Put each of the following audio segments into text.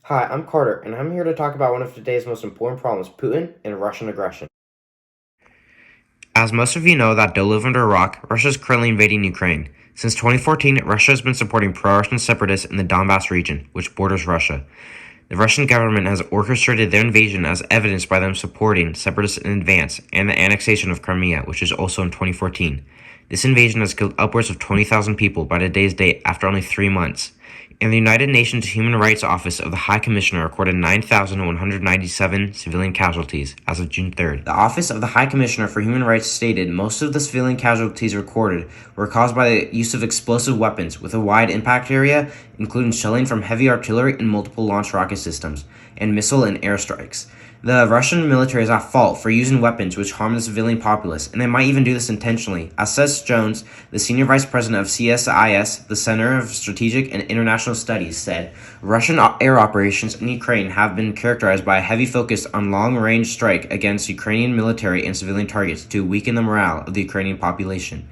Hi, I'm Carter, and I'm here to talk about one of today's most important problems, Putin and Russian aggression. As most of you know that don't live under a rock, Russia is currently invading Ukraine. Since 2014, Russia has been supporting pro-Russian separatists in the Donbass region, which borders Russia. The Russian government has orchestrated their invasion as evidenced by them supporting separatists in advance and the annexation of Crimea, which is also in 2014. This invasion has killed upwards of 20,000 people by today's date after only 3 months. And the United Nations Human Rights Office of the High Commissioner recorded 9,197 civilian casualties as of June 3rd. The Office of the High Commissioner for Human Rights stated most of the civilian casualties recorded were caused by the use of explosive weapons with a wide impact area, including shelling from heavy artillery and multiple launch rocket systems, and missile and airstrikes. The Russian military is at fault for using weapons which harm the civilian populace, and they might even do this intentionally. As Seth Jones, the senior vice president of CSIS, the Center of Strategic and International Studies, said, Russian air operations in Ukraine have been characterized by a heavy focus on long-range strike against Ukrainian military and civilian targets to weaken the morale of the Ukrainian population.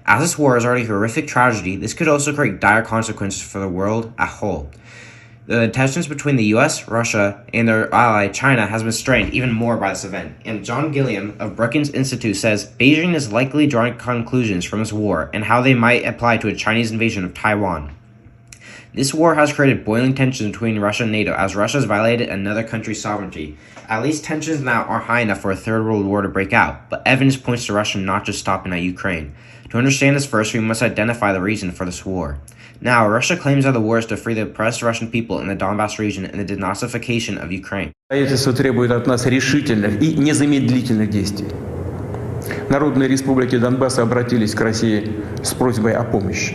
As this war is already a horrific tragedy, this could also create dire consequences for the world as a whole. The tensions between the US, Russia, and their ally China has been strained even more by this event, and John Gilliam of Brookings Institute says Beijing is likely drawing conclusions from this war and how they might apply to a Chinese invasion of Taiwan. This war has created boiling tensions between Russia and NATO as Russia has violated another country's sovereignty. At least tensions now are high enough for a third world war to break out, but evidence points to Russia not just stopping at Ukraine. To understand this first, we must identify the reason for this war. Now, Russia claims that the war is to free the oppressed Russian people in the Donbass region and the denazification of Ukraine. Правительство требует от нас решительных и незамедлительных действий. Народные республики Донбасса обратились к России с просьбой о помощи.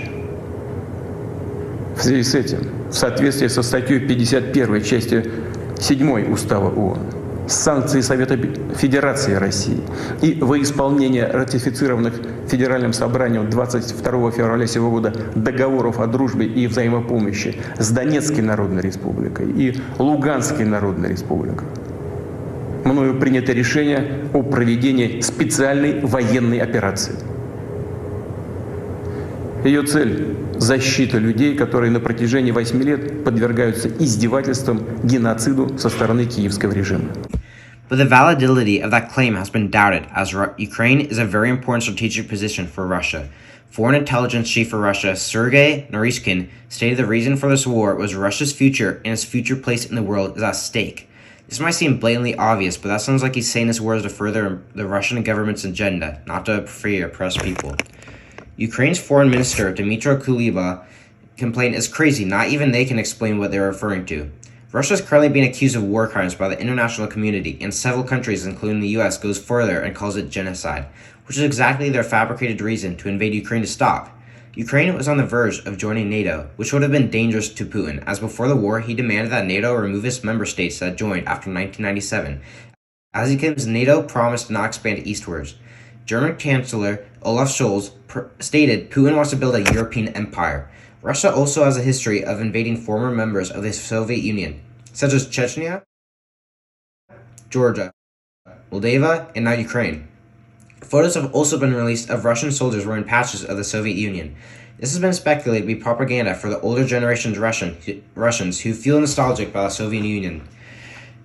В связи с этим, в соответствии со статьей 51 части 7 Устава ООН, санкции Совета Федерации России и во исполнение ратифицированных Федеральным собранием 22 февраля сего года договоров о дружбе и взаимопомощи с Донецкой Народной Республикой и Луганской Народной Республикой, мною принято решение о проведении специальной военной операции. Ее цель – защита людей, которые на протяжении 8 лет подвергаются издевательствам, геноциду со стороны киевского режима. But the validity of that claim has been doubted, as Ukraine is a very important strategic position for Russia. Foreign intelligence chief for Russia, Sergei Naryshkin, stated the reason for this war was Russia's future and its future place in the world is at stake. This might seem blatantly obvious, but that sounds like he's saying this war is to further the Russian government's agenda, not to free oppressed people. Ukraine's foreign minister, Dmytro Kuleba, complained it's crazy, not even they can explain what they're referring to. Russia is currently being accused of war crimes by the international community, and several countries, including the US, goes further and calls it genocide, which is exactly their fabricated reason to invade Ukraine to stop. Ukraine was on the verge of joining NATO, which would have been dangerous to Putin, as before the war he demanded that NATO remove its member states that joined after 1997, as he claims NATO promised to not expand eastwards. German Chancellor Olaf Scholz stated Putin wants to build a European empire. Russia also has a history of invading former members of the Soviet Union, such as Chechnya, Georgia, Moldova, and now Ukraine. Photos have also been released of Russian soldiers wearing patches of the Soviet Union. This has been speculated to be propaganda for the older generation's Russians who feel nostalgic about the Soviet Union.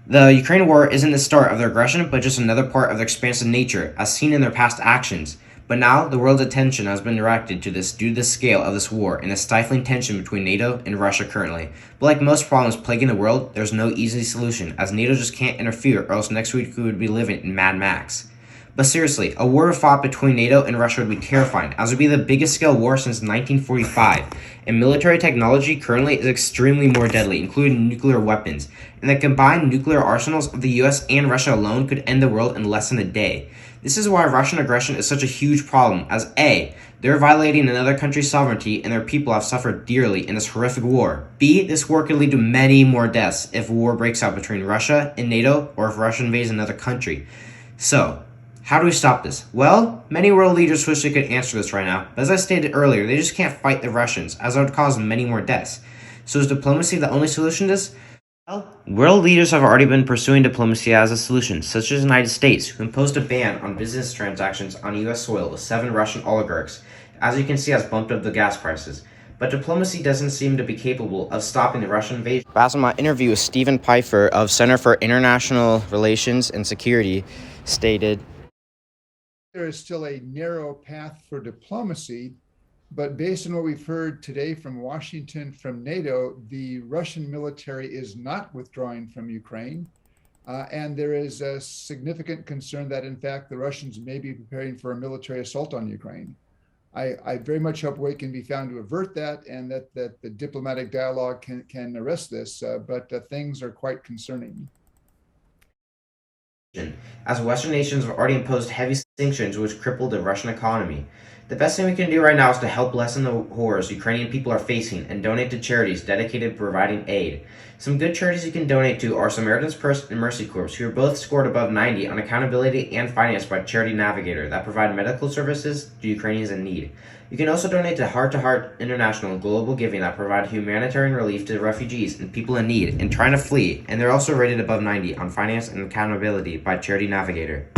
The Ukraine war isn't the start of their aggression, but just another part of their expansive nature, as seen in their past actions. But now, the world's attention has been directed to this due to the scale of this war and the stifling tension between NATO and Russia currently. But like most problems plaguing the world, there's no easy solution, as NATO just can't interfere, or else next week we would be living in Mad Max. But seriously, a war fought between NATO and Russia would be terrifying, as it would be the biggest scale war since 1945, and military technology currently is extremely more deadly, including nuclear weapons, and the combined nuclear arsenals of the US and Russia alone could end the world in less than a day. This is why Russian aggression is such a huge problem, as A, they're violating another country's sovereignty and their people have suffered dearly in this horrific war. B, this war could lead to many more deaths if war breaks out between Russia and NATO, or if Russia invades another country. So, how do we stop this? Well, many world leaders wish they could answer this right now, but as I stated earlier, they just can't fight the Russians, as it would cause many more deaths. So is diplomacy the only solution to this? Well, world leaders have already been pursuing diplomacy as a solution, such as the United States, who imposed a ban on business transactions on US soil with 7 Russian oligarchs, as you can see has bumped up the gas prices. but diplomacy doesn't seem to be capable of stopping the Russian invasion. As in my interview with Stephen Pfeiffer of Center for International Relations and Security stated, there is still a narrow path for diplomacy, but based on what we've heard today from Washington, from NATO, the Russian military is not withdrawing from Ukraine. And there is a significant concern that, in fact, the Russians may be preparing for a military assault on Ukraine. I very much hope a way can be found to avert that, and that the diplomatic dialogue can arrest this, but things are quite concerning. As Western nations have already imposed heavy sanctions which crippled the Russian economy. The best thing we can do right now is to help lessen the horrors Ukrainian people are facing and donate to charities dedicated to providing aid. Some good charities you can donate to are Samaritan's Purse and Mercy Corps, who are both scored above 90 on accountability and financed by Charity Navigator that provide medical services to Ukrainians in need. You can also donate to Heart International and Global Giving that provide humanitarian relief to refugees and people in need and trying to flee, and they're also rated above 90 on finance and accountability by Charity Navigator.